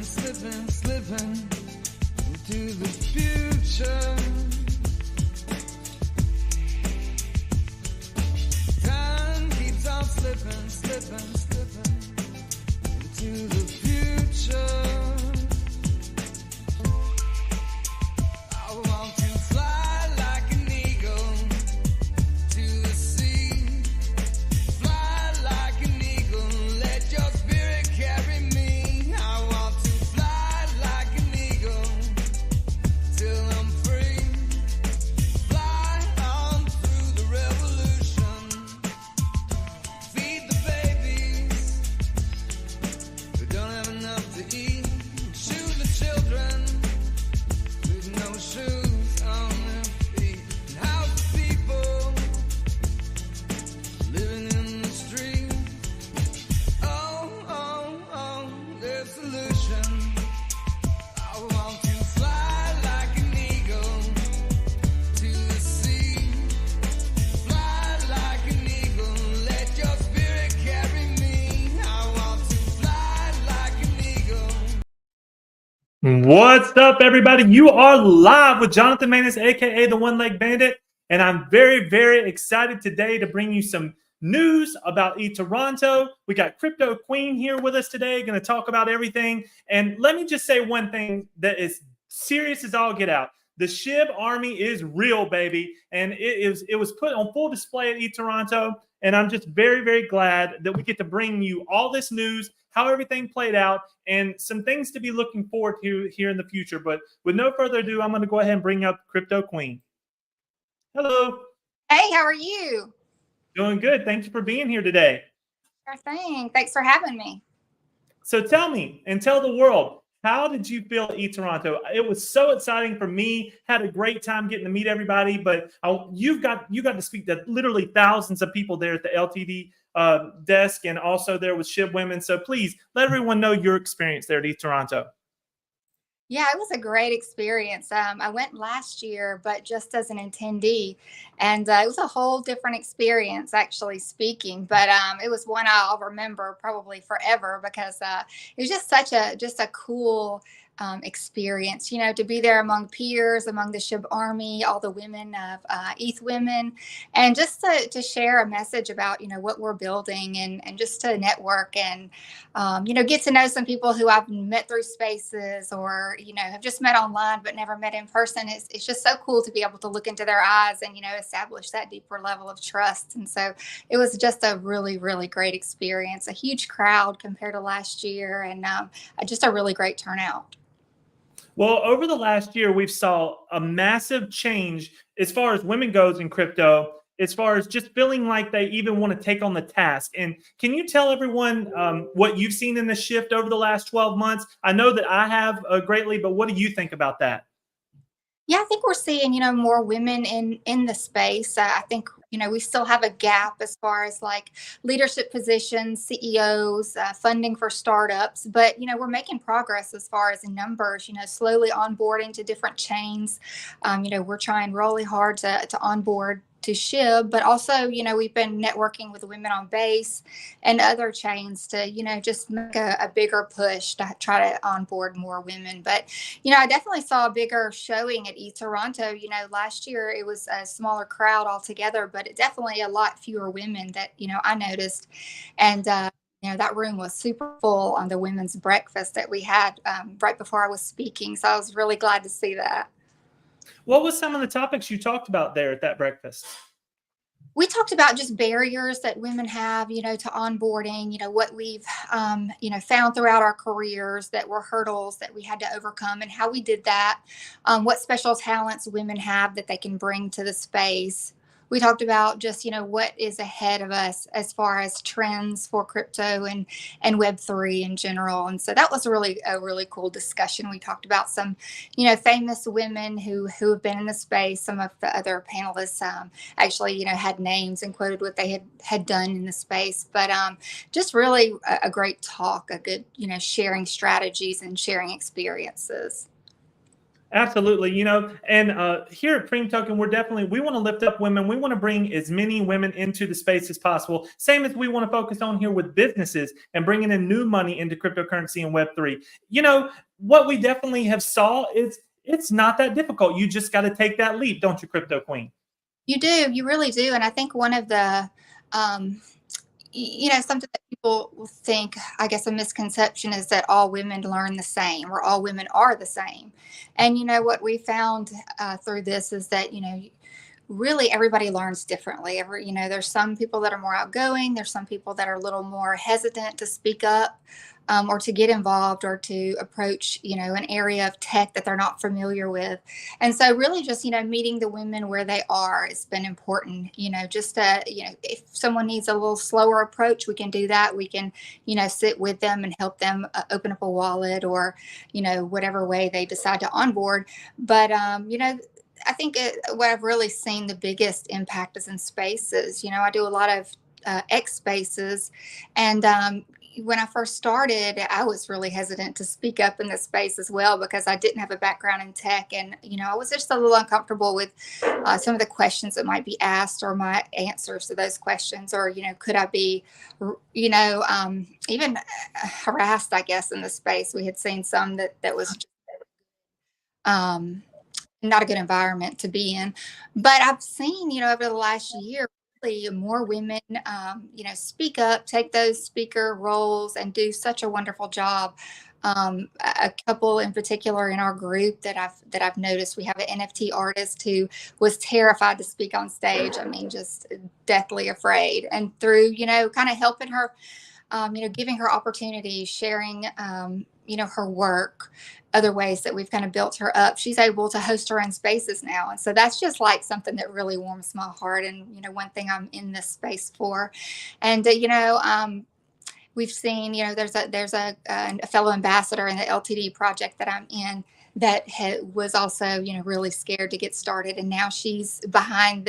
slipping into the future. Time keeps on slipping into the future. I want to fly like an eagle to the sea. Fly like an eagle, let your spirit carry me. I want to fly like an eagle till I'm free. Fly on through the revolution. Feed the babies who don't have enough to eat. Shoe the children with no shoes on their feet. And house the people living in the street. Oh, there's solution. I want to fly like an eagle to the sea. Fly like an eagle, let your spirit carry me. I want to fly like an eagle. What's up, everybody? You are live with Jonathan Manus, aka the One Leg Bandit, and I'm very, very excited today to bring you some news about eToronto. We got CRYPTOQUEEN here with us today, going to talk about everything. And let me just say one thing that is serious as all get out. The SHIB army is real, baby, and it was put on full display at eToronto. And I'm just very, very glad that we get to bring you all this news, how everything played out, and some things to be looking forward to here in the future. But with no further ado, I'm going to go ahead and bring up CRYPTOQUEEN. Hello. Hey, how are you? Doing good. Thank you for being here today. Sure thing. Thanks for having me. So tell me and tell the world, how did you feel at eToronto? It was so exciting for me. Had a great time getting to meet everybody, but you got to speak to literally thousands of people there at the LTD desk, and also there with SHIBWOMEN. So please let everyone know your experience there at eToronto. Yeah, it was a great experience. I went last year, but just as an attendee, and it was a whole different experience, actually speaking. But it was one I'll remember probably forever because it was just such a cool experience. You know, to be there among peers, among the SHIB Army, all the women of ETH-Women, and just to share a message about what we're building, and just to network and get to know some people who I've met through spaces, or have just met online but never met in person. It's just so cool to be able to look into their eyes and establish that deeper level of trust. And so it was just a really, really great experience. A huge crowd compared to last year, and just a really great turnout. Well, over the last year, we've saw a massive change as far as women goes in crypto, as far as just feeling like they even want to take on the task. And can you tell everyone what you've seen in the shift over the last 12 months? I know that I have greatly, but what do you think about that? Yeah, I think we're seeing, more women in the space. I think, we still have a gap as far as like leadership positions, CEOs, funding for startups. But, we're making progress as far as in numbers, slowly onboarding to different chains. We're trying really hard to onboard to SHIB, but also, we've been networking with Women on Base and other chains to, just make a bigger push to try to onboard more women. But, I definitely saw a bigger showing at eToronto. Last year it was a smaller crowd altogether, but it definitely a lot fewer women that, I noticed. And, that room was super full on the women's breakfast that we had right before I was speaking. So I was really glad to see that. What was some of the topics you talked about there at that breakfast? We talked about just barriers that women have, to onboarding, what we've, found throughout our careers that were hurdles that we had to overcome, and how we did that, what special talents women have that they can bring to the space. We talked about just, what is ahead of us as far as trends for crypto and Web3 in general. And so that was a really cool discussion. We talked about some, famous women who have been in the space. Some of the other panelists actually, had names and quoted what they had done in the space. But just really a great talk, a good, sharing strategies and sharing experiences. Absolutely, and here at Preem Token, we want to lift up women. We want to bring as many women into the space as possible. Same as we want to focus on here with businesses and bringing in new money into cryptocurrency and Web3. What we definitely have saw is it's not that difficult. You just got to take that leap, don't you, Crypto Queen? You do, you really do. And I think one of the, something that people think, I guess a misconception is that all women learn the same or all women are the same. And what we found through this is that, really everybody learns differently. There's some people that are more outgoing. There's some people that are a little more hesitant to speak up or to get involved or to approach, an area of tech that they're not familiar with. And so really just, meeting the women where they are has been important, just to, if someone needs a little slower approach, we can do that. We can, sit with them and help them open up a wallet or, whatever way they decide to onboard. But, I think what I've really seen the biggest impact is in spaces. I do a lot of X spaces, and when I first started, I was really hesitant to speak up in the space as well because I didn't have a background in tech, and I was just a little uncomfortable with some of the questions that might be asked or my answers to those questions, or could I be, even harassed, I guess, in the space. We had seen some that was. Not a good environment to be in. But I've seen, over the last year, really more women, speak up, take those speaker roles, and do such a wonderful job. A couple in particular in our group that I've noticed, we have an NFT artist who was terrified to speak on stage. I mean, just deathly afraid. And through, kind of helping her, giving her opportunities, sharing, her work, other ways that we've kind of built her up, she's able to host her own spaces now. And so that's just like something that really warms my heart. And, one thing I'm in this space for. And, we've seen, there's a fellow ambassador in the LTD project that I'm in that was also, really scared to get started. And now she's behind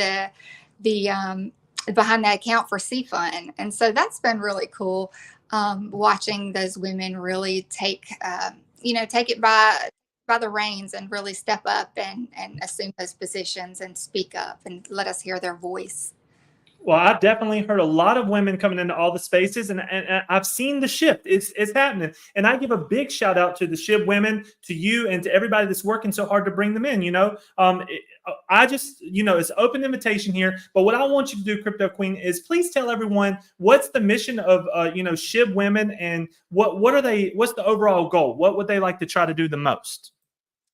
behind that account for CFUN. And so that's been really cool. Watching those women really take it by the reins and really step up and assume those positions and speak up and let us hear their voice. Well, I've definitely heard a lot of women coming into all the spaces, and I've seen the shift. It's happening. And I give a big shout out to the SHIB women, to you, and to everybody that's working so hard to bring them in. I just, it's open invitation here. But what I want you to do, Crypto Queen, is please tell everyone what's the mission of, SHIB women, and what's the overall goal? What would they like to try to do the most?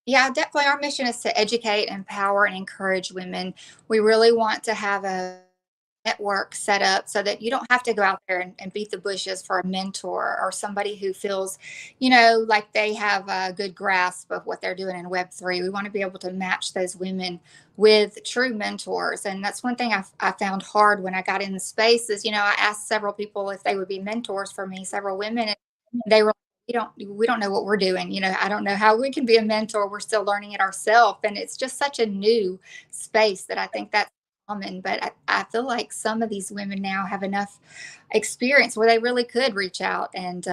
Yeah, definitely. Our mission is to educate, empower, and encourage women. We really want to have a network set up so that you don't have to go out there and beat the bushes for a mentor or somebody who feels, like they have a good grasp of what they're doing in Web3. We want to be able to match those women with true mentors. And that's one thing I found hard when I got in the space is, I asked several people if they would be mentors for me, several women, and they were, we don't know what we're doing. I don't know how we can be a mentor. We're still learning it ourselves. And it's just such a new space that I think that's common, but I feel like some of these women now have enough experience where they really could reach out and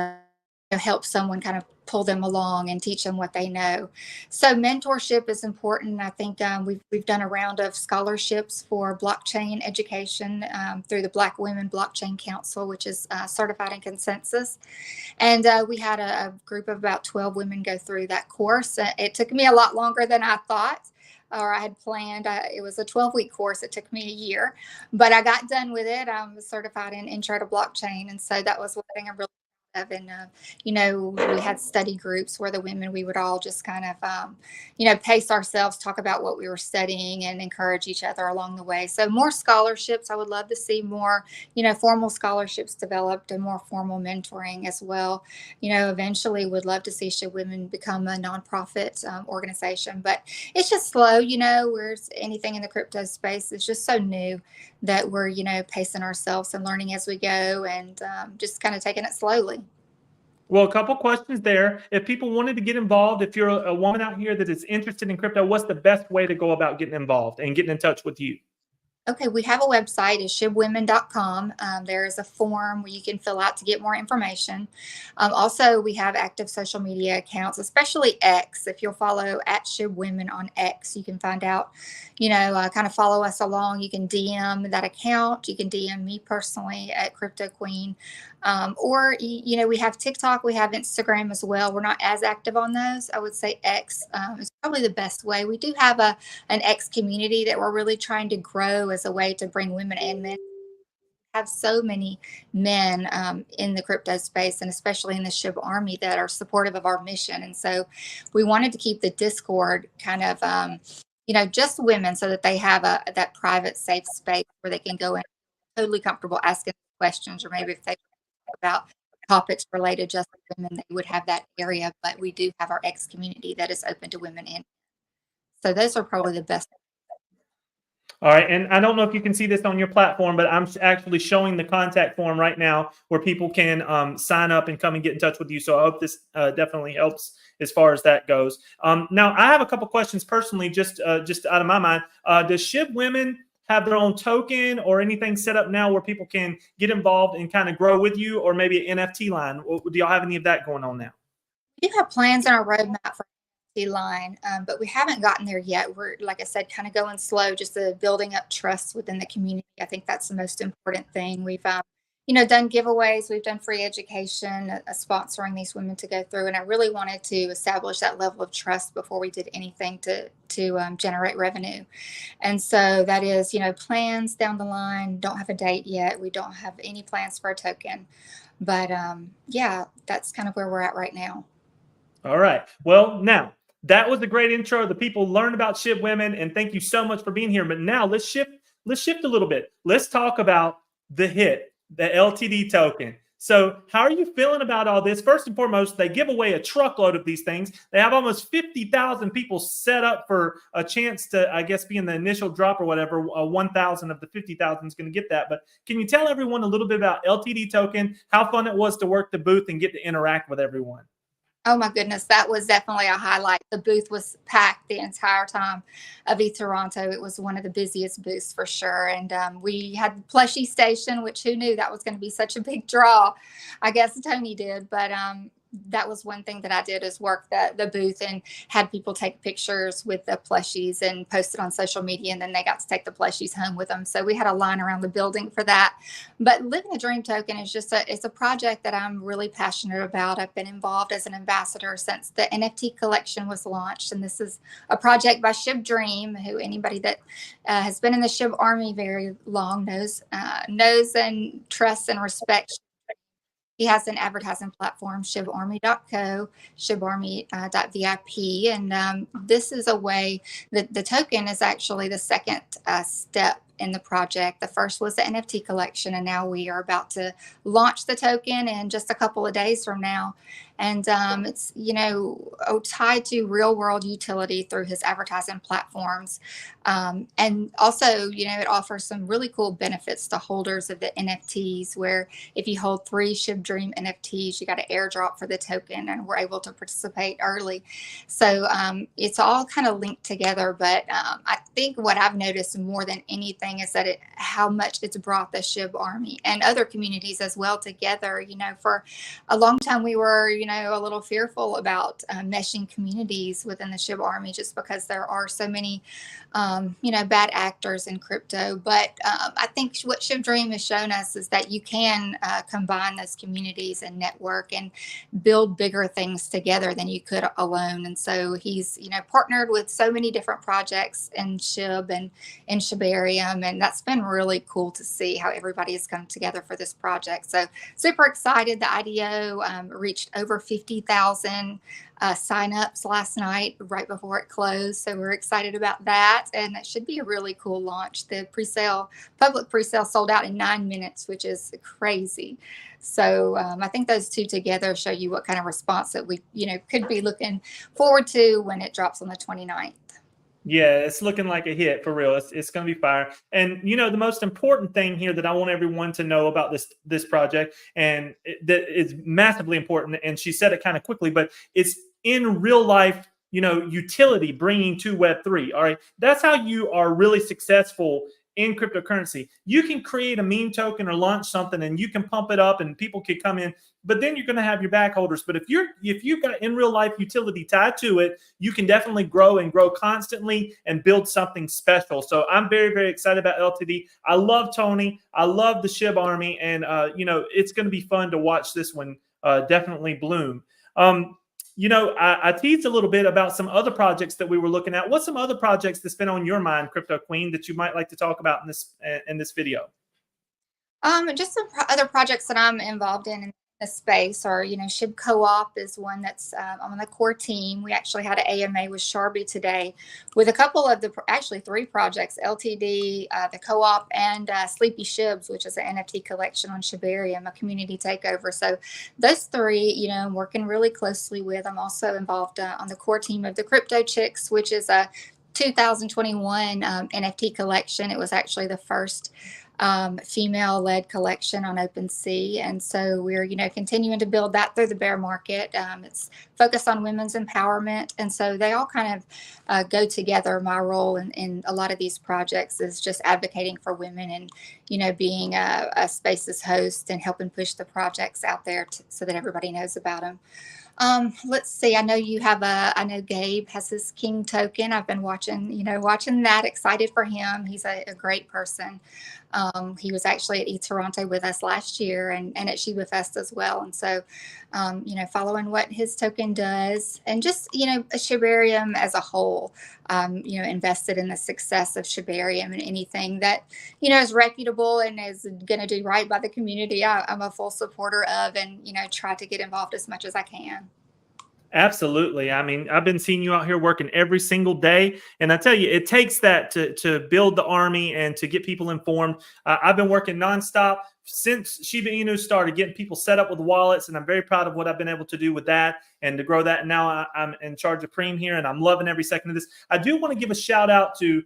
help someone kind of pull them along and teach them what they know. So mentorship is important. I think we've done a round of scholarships for blockchain education through the Black Women Blockchain Council, which is certified in consensus. And we had a group of about 12 women go through that course. It took me a lot longer than I thought, or I had planned. It was a 12-week course. It took me a year, but I got done with it. I was certified in Intro to Blockchain. And so that was one thing I'm really proud of. And, we had study groups where the women, we would all just kind of, pace ourselves, talk about what we were studying and encourage each other along the way. So more scholarships. I would love to see more, formal scholarships developed and more formal mentoring as well. Eventually would love to see SHIB Women become a nonprofit organization, but it's just slow, where's anything in the crypto space is just so new that we're, pacing ourselves and learning as we go and just kind of taking it slowly. Well, a couple questions there. If people wanted to get involved, if you're a woman out here that is interested in crypto, what's the best way to go about getting involved and getting in touch with you? Okay, we have a website, is SHIBWOMEN.com. There is a form where you can fill out to get more information. Also, we have active social media accounts, especially X. If you'll follow at SHIBWOMEN on X, you can find out, kind of follow us along. You can DM that account. You can DM me personally at CryptoQueen. Or, we have TikTok, we have Instagram as well. We're not as active on those. I would say X is probably the best way. We do have an X community that we're really trying to grow as a way to bring women and men. Have so many men in the crypto space, and especially in the SHIB Army, that are supportive of our mission. And so we wanted to keep the Discord kind of, just women, so that they have that private, safe space where they can go in totally comfortable asking questions, or maybe if they about topics related just to women, they would have that area. But we do have our X community that is open to women, and so those are probably the best. All right, and I don't know if you can see this on your platform, but I'm actually showing the contact form right now where people can sign up and come and get in touch with you. So I hope this definitely helps as far as that goes. Now, I have a couple questions personally, just out of my mind. Does SHIB Women have their own token or anything set up now where people can get involved and kind of grow with you, or maybe an NFT line? Do y'all have any of that going on now? We do have plans in our roadmap for line, but we haven't gotten there yet. We're, like I said, kind of going slow, just building up trust within the community. I think that's the most important thing. We've done giveaways, we've done free education, sponsoring these women to go through, and I really wanted to establish that level of trust before we did anything to generate revenue. And so that is, plans down the line. Don't have a date yet. We don't have any plans for a token, but yeah, that's kind of where we're at right now. All right, well, now that was a great intro. The people learned about SHIB Women, and thank you so much for being here. But now let's shift a little bit. Let's talk about the hit, the LTD token. So how are you feeling about all this? First and foremost, they give away a truckload of these things. They have almost 50,000 people set up for a chance to, I guess, be in the initial drop or whatever. 1,000 of the 50,000 is going to get that. But can you tell everyone a little bit about LTD token, how fun it was to work the booth and get to interact with everyone? Oh my goodness, that was definitely a highlight. The booth was packed the entire time of Toronto. It was one of the busiest booths for sure. And we had the plushie station, which who knew that was going to be such a big draw? I guess Tony did, but that was one thing that I did, is work the booth and had people take pictures with the plushies and post it on social media, and then they got to take the plushies home with them. So we had a line around the building for that. But Living the Dream Token is just it's a project that I'm really passionate about. I've been involved as an ambassador since the NFT collection was launched, and this is a project by SHIB Dream, who anybody that has been in the SHIB Army very long knows and trusts and respects. He has an advertising platform, shibarmy.co, shibarmy.vip. And this is a way that the token is actually the second step in the project. The first was the NFT collection, and now we are about to launch the token in just a couple of days from now. And it's, tied to real world utility through his advertising platforms. And also, it offers some really cool benefits to holders of the NFTs, where if you hold 3 SHIB Dream NFTs, you got an airdrop for the token, and we're able to participate early. So it's all kind of linked together. But I think what I've noticed more than anything is that how much it's brought the SHIB Army and other communities as well together. For a long time, we were, a little fearful about meshing communities within the SHIB Army, just because there are so many, bad actors in crypto. But I think what SHIB Dream has shown us is that you can combine those communities and network and build bigger things together than you could alone. And so he's, partnered with so many different projects in SHIB and in Shibarium, and that's been really cool to see how everybody has come together for this project. So super excited. The IDO reached over 50,000 signups last night, right before it closed. So we're excited about that, and it should be a really cool launch. The public pre-sale sold out in 9 minutes, which is crazy. So I think those two together show you what kind of response that we, could be looking forward to when it drops on the 29th. Yeah, it's looking like a hit for real. It's going to be fire. And the most important thing here that I want everyone to know about this project, and that is massively important, and she said it kind of quickly, but it's in real life, utility bringing to Web3. All right, that's how you are really successful in cryptocurrency. You can create a meme token or launch something and you can pump it up and people can come in, but then you're going to have your back holders. But if you've got in real life utility tied to it, you can definitely grow and grow constantly and build something special. So I'm very, very excited about LTD. I love Tony. I love the SHIB army. And, it's going to be fun to watch this one definitely bloom. I teased a little bit about some other projects that we were looking at. What's some other projects that's been on your mind, Crypto Queen, that you might like to talk about in this video? Just some other projects that I'm involved in the space are, SHIB Co-op is one that's on the core team. We actually had an AMA with Sharby today with a couple of actually 3 projects, LTD, the Co-op, and Sleepy Shibs, which is an NFT collection on Shibarium, a community takeover. So those 3, I'm working really closely with. I'm also involved on the core team of the Crypto Chicks, which is a 2021 NFT collection. It was actually the first female-led collection on OpenSea, and so we're continuing to build that through the bear market. It's focused on women's empowerment, and so they all kind of go together. My role in a lot of these projects is just advocating for women and being a spaces host and helping push the projects out there so that everybody knows about them. Let's see. I know Gabe has his King token. I've been watching that, excited for him. He's a great person. He was actually at eToronto with us last year and at Shiba Fest as well. And so, following what his token does and just, Shibarium as a whole, invested in the success of Shibarium and anything that, is reputable and is going to do right by the community. I'm a full supporter of and, try to get involved as much as I can. Absolutely. I mean, I've been seeing you out here working every single day. And I tell you, it takes that to build the army and to get people informed. I've been working nonstop since Shiba Inu started, getting people set up with wallets. And I'm very proud of what I've been able to do with that and to grow that. And now I'm in charge of PREME here and I'm loving every second of this. I do want to give a shout out to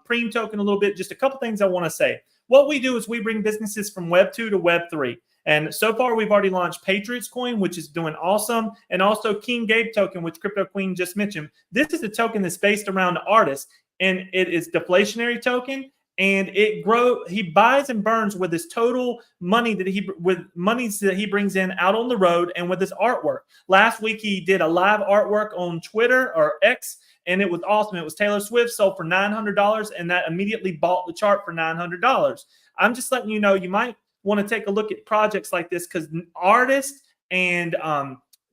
PREME token a little bit. Just a couple things I want to say. What we do is we bring businesses from Web 2 to Web 3. And so far, we've already launched Patriots Coin, which is doing awesome, and also King Gabe token, which Crypto Queen just mentioned. This is a token that's based around the artist, and it is deflationary token, and he buys and burns with his total money monies that he brings in out on the road and with his artwork. Last week, he did a live artwork on Twitter or X, and it was awesome. It was Taylor Swift, sold for $900, and that immediately bought the chart for $900. I'm just letting you know, you might want to take a look at projects like this because artists and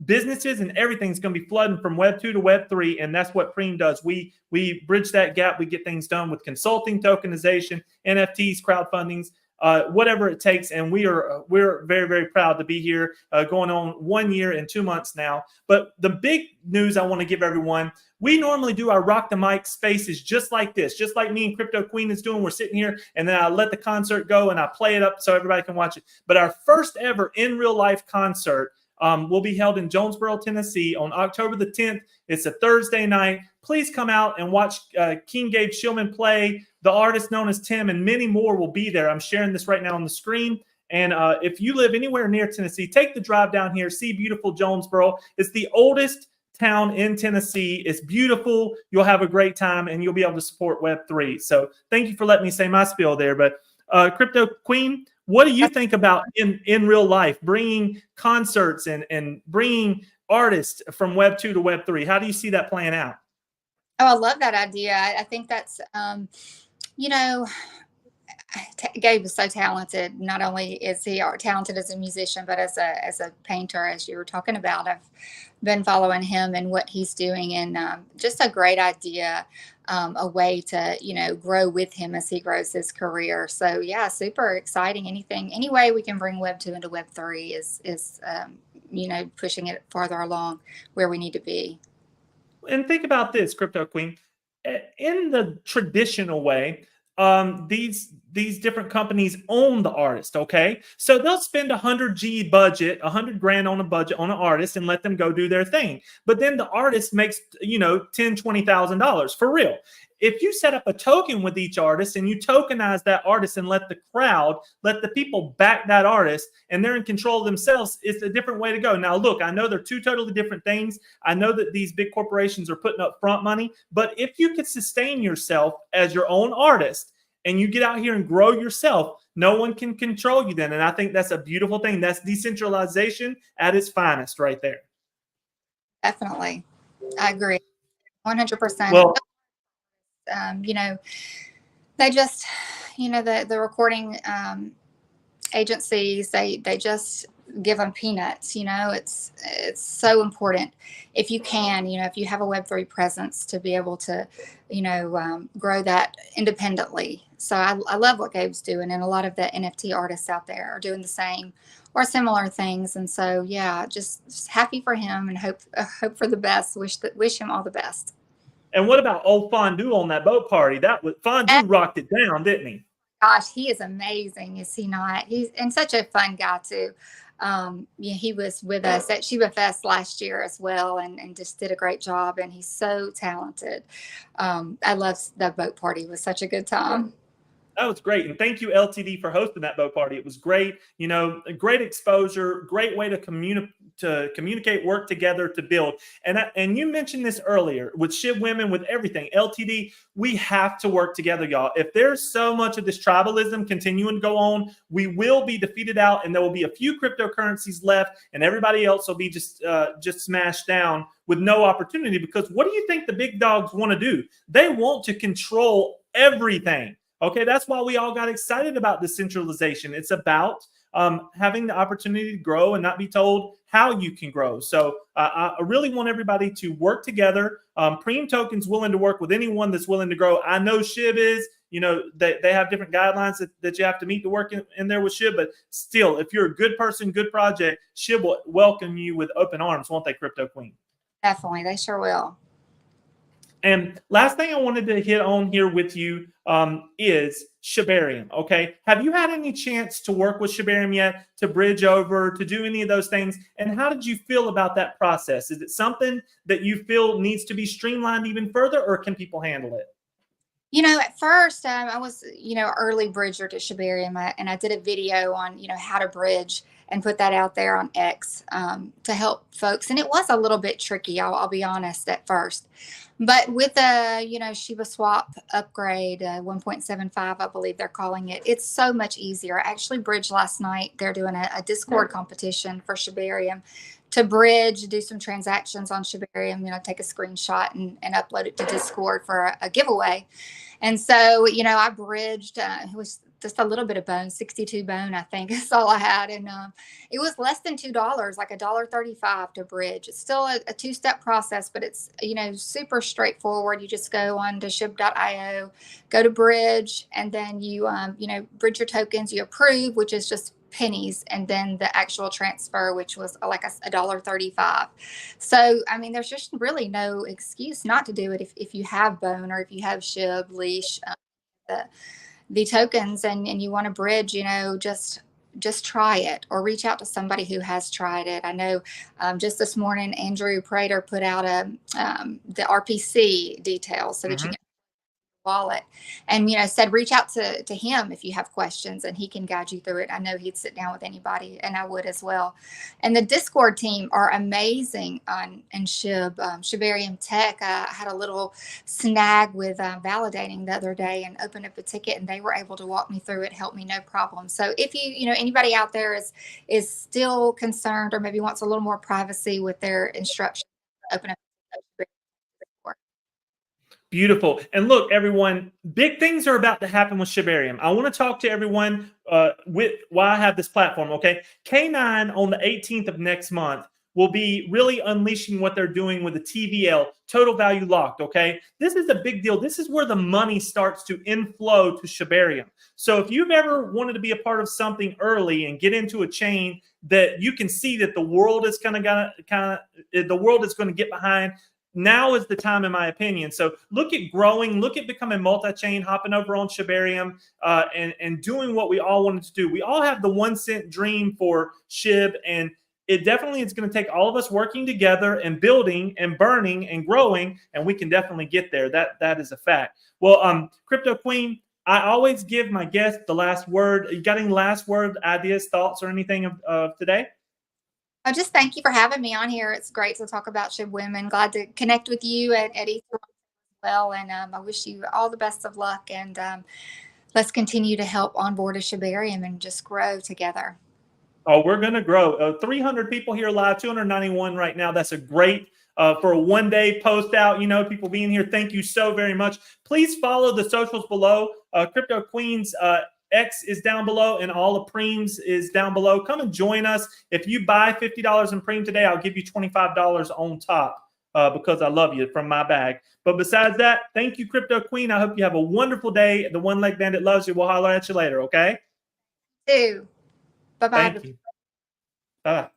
businesses and everything's going to be flooding from Web 2 to Web 3, and that's what PREME does. We bridge that gap. We get things done with consulting, tokenization, NFTs, crowdfundings, whatever it takes. And we're very, very proud to be here, going on 1 year and 2 months now. But the big news I want to give everyone, we normally do our Rock the Mic spaces just like this, just like me and Crypto Queen is doing. We're sitting here and then I let the concert go and I play it up so everybody can watch it. But our first ever in real life concert will be held in Jonesboro, Tennessee on October the 10th. It's a Thursday night. Please come out and watch King Gabe Shillman play. The artist known as Tim and many more will be there. I'm sharing this right now on the screen. And if you live anywhere near Tennessee, take the drive down here. See beautiful Jonesboro. It's the oldest town in Tennessee. It's beautiful. You'll have a great time and you'll be able to support Web3. So thank you for letting me say my spiel there. But Crypto Queen, what do you think about in real life, bringing concerts and bringing artists from Web 2 to Web 3? How do you see that playing out? Oh, I love that idea. I think that's, Gabe is so talented. Not only is he talented as a musician, but as a painter, as you were talking about. I've been following him and what he's doing, and just a great idea, a way to grow with him as he grows his career. So yeah, super exciting. Any way we can bring Web 2 into Web 3 is pushing it farther along where we need to be. And think about this, Crypto Queen. In the traditional way, these different companies own the artist, okay? So they'll spend $100 budget, $100 grand on a budget on an artist and let them go do their thing. But then the artist makes, $10,000, $20,000 for real. If you set up a token with each artist and you tokenize that artist and let the people back that artist and they're in control of themselves, it's a different way to go. Now, look, I know they're two totally different things. I know that these big corporations are putting up front money, but if you could sustain yourself as your own artist and you get out here and grow yourself, no one can control you then. And I think that's a beautiful thing. That's decentralization at its finest right there. Definitely. I agree. 100%. Well, You know, they just, you know, the recording agencies, they just give them peanuts. You know, it's so important if you can, you know, if you have a Web3 presence, to be able to, you know, grow that independently. So I love what Gabe's doing, and a lot of the NFT artists out there are doing the same or similar things. And so, yeah, just happy for him, and hope for the best. Wish him all the best. and what about old Fondue on that boat party? That was Fondue rocked it down, didn't he? Gosh, he is amazing, is he not? He's and such a fun guy too. Yeah, he was with us at Shiba Fest last year as well, and just did a great job. And he's so talented. I love that boat party. It was such a good time. That was great. And thank you, LTD, for hosting that boat party. It was great. You know, a great exposure, great way to communicate, work together to build. And you mentioned this earlier with SHIBWOMEN, with everything. LTD, we have to work together, y'all. If there's so much of this tribalism continuing to go on, we will be defeated out, and there will be a few cryptocurrencies left, and everybody else will be just smashed down with no opportunity. Because what do you think the big dogs want to do? They want to control everything. Okay, that's why we all got excited about decentralization. It's about having the opportunity to grow and not be told how you can grow. So I really want everybody to work together. PREME Token's willing to work with anyone that's willing to grow. I know SHIB is. You know, they have different guidelines that you have to meet to work in there with SHIB. But still, if you're a good person, good project, SHIB will welcome you with open arms, won't they, Crypto Queen? Definitely, they sure will. And last thing I wanted to hit on here with you is Shibarium. Okay, have you had any chance to work with Shibarium yet, to bridge over, to do any of those things? And how did you feel about that process? Is it something that you feel needs to be streamlined even further, or can people handle it? You know, at first, I was, you know, early bridger to Shibarium, and I did a video on, you know, how to bridge and put that out there on X to help folks. And it was a little bit tricky, I'll be honest, at first. But with the, you know, Shiba Swap upgrade, 1.75, I believe they're calling it, it's so much easier. I actually bridged last night. They're doing a Discord competition for Shibarium to bridge, do some transactions on Shibarium, you know, take a screenshot and upload it to Discord for a giveaway. And so, you know, I bridged, it was just a little bit of bone, 62 bone, I think is all I had. And it was less than $2, like $1.35 to bridge. It's still a two-step process, but it's, you know, super straightforward. You just go on to shib.io, go to bridge, and then you, you know, bridge your tokens, you approve, which is just pennies, and then the actual transfer, which was like $1.35. So, I mean, there's just really no excuse not to do it if you have bone, or if you have SHIB, leash, the tokens, and you want to bridge, you know, just try it, or reach out to somebody who has tried it. I know just this morning, Andrew Prater put out the RPC details so that you can wallet, and, you know, said reach out to him if you have questions, and he can guide you through it. I know he'd sit down with anybody, and I would as well. And the Discord team are amazing in SHIB. Shibarium Tech, I had a little snag with validating the other day, and opened up a ticket, and they were able to walk me through it, help me, no problem. So if you know, anybody out there is still concerned, or maybe wants a little more privacy with their instructions, open up. Beautiful. And look, everyone, big things are about to happen with Shibarium. I want to talk to everyone while I have this platform, okay? K9 on the 18th of next month will be really unleashing what they're doing with the TVL, total value locked, okay? This is a big deal. This is where the money starts to inflow to Shibarium. So if you've ever wanted to be a part of something early and get into a chain that you can see that the world is going to get behind, now is the time, in my opinion. So look at growing, look at becoming multi-chain, hopping over on Shibarium, and doing what we all wanted to do. We all have the 1 cent dream for SHIB, and it definitely is going to take all of us working together and building and burning and growing, and we can definitely get there. That is a fact. Well, Crypto Queen, I always give my guests the last word. You got any last word, ideas, thoughts, or anything of today? I just thank you for having me on here. It's great to talk about SHIBWOMEN. Glad to connect with you at East as well. And I wish you all the best of luck. And let's continue to help onboard a Shibarium and just grow together. Oh, we're going to grow. 300 people here live, 291 right now. That's a great for a one-day post out. You know, people being here. Thank you so very much. Please follow the socials below. Crypto Queen's X is down below, and all of Preme's is down below. Come and join us. If you buy $50 in Preme today, I'll give you $25 on top because I love you from my bag. But besides that, thank you, Crypto Queen. I hope you have a wonderful day. The One Leg Bandit loves you. We'll holler at you later, okay? Bye-bye. Thank you. Bye.